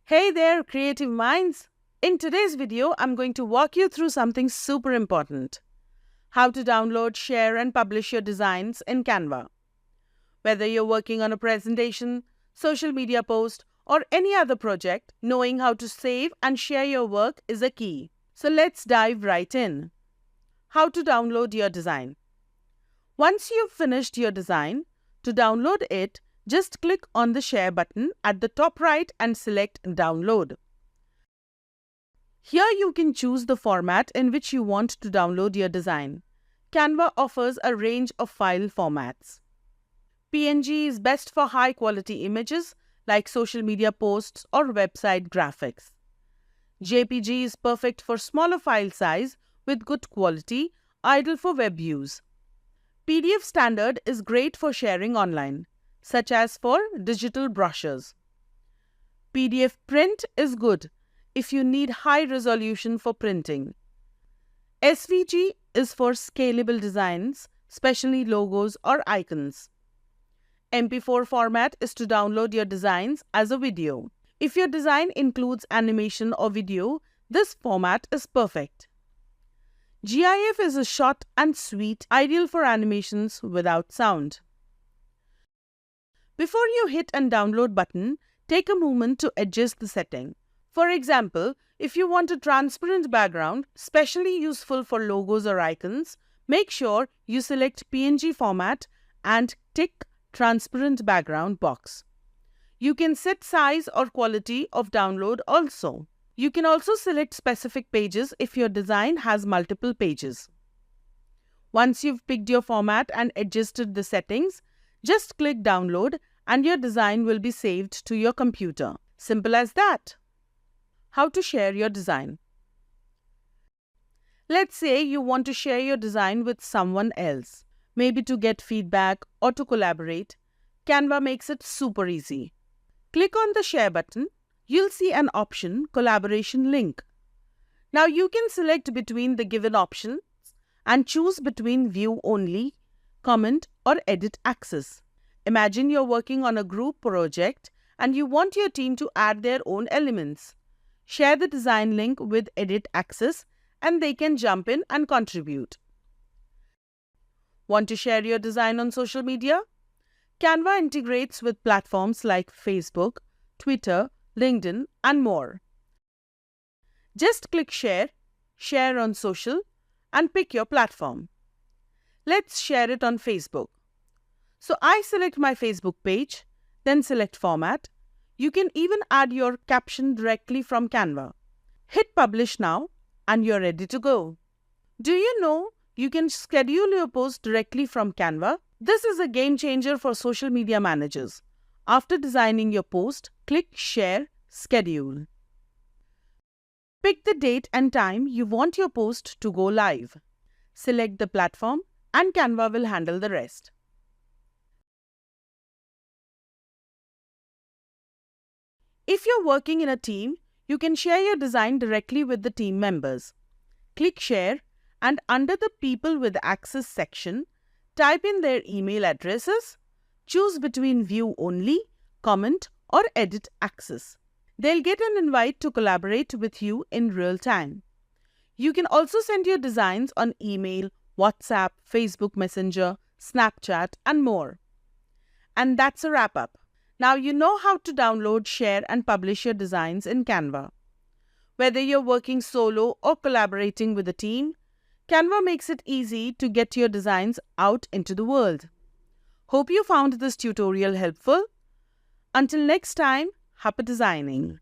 Hey there, creative minds! In today's video, I'm going to walk you through something super important. How to download, share, and publish your designs in Canva. Whether you're working on a presentation, social media post, or any other project, knowing how to save and share your work is a key. So let's dive right in. How to download your design. Once you've finished your design, to download it, just click on the Share button at the top right and select Download. Here you can choose the format in which you want to download your design. Canva offers a range of file formats. PNG is best for high-quality images like social media posts or website graphics. JPG is perfect for smaller file size with good quality, ideal for web use. PDF Standard is great for sharing online, such as for digital brochures. PDF Print is good if you need high resolution for printing. SVG is for scalable designs, especially logos or icons. MP4 format is to download your designs as a video. If your design includes animation or video, this format is perfect. GIF is a short and sweet, ideal for animations without sound. Before you hit and download button, take a moment to adjust the setting. For example, if you want a transparent background, specially useful for logos or icons, make sure you select PNG format and tick Transparent Background box. You can set size or quality of download also. You can also select specific pages if your design has multiple pages. Once you've picked your format and adjusted the settings, just click Download and your design will be saved to your computer. Simple as that. How to share your design. Let's say you want to share your design with someone else, maybe to get feedback or to collaborate. Canva makes it super easy. Click on the Share button. You'll see an option, Collaboration Link. Now you can select between the given options and choose between View Only, Comment, or Edit Access. Imagine you're working on a group project and you want your team to add their own elements. Share the design link with Edit Access and they can jump in and contribute. Want to share your design on social media? Canva integrates with platforms like Facebook, Twitter, LinkedIn, and more. Just click Share, Share on Social, and pick your platform. Let's share it on Facebook. So I select my Facebook page, then select Format. You can even add your caption directly from Canva. Hit Publish now, and you're ready to go. Do you know you can schedule your post directly from Canva? This is a game changer for social media managers. After designing your post, click Share, Schedule. Pick the date and time you want your post to go live. Select the platform and Canva will handle the rest. If you're working in a team, you can share your design directly with the team members. Click Share and under the People with Access section, type in their email addresses. Choose between View Only, Comment, or Edit Access. They'll get an invite to collaborate with you in real time. You can also send your designs on email, WhatsApp, Facebook Messenger, Snapchat, and more. And that's a wrap-up. Now you know how to download, share, and publish your designs in Canva. Whether you're working solo or collaborating with a team, Canva makes it easy to get your designs out into the world. Hope you found this tutorial helpful. Until next time, happy designing!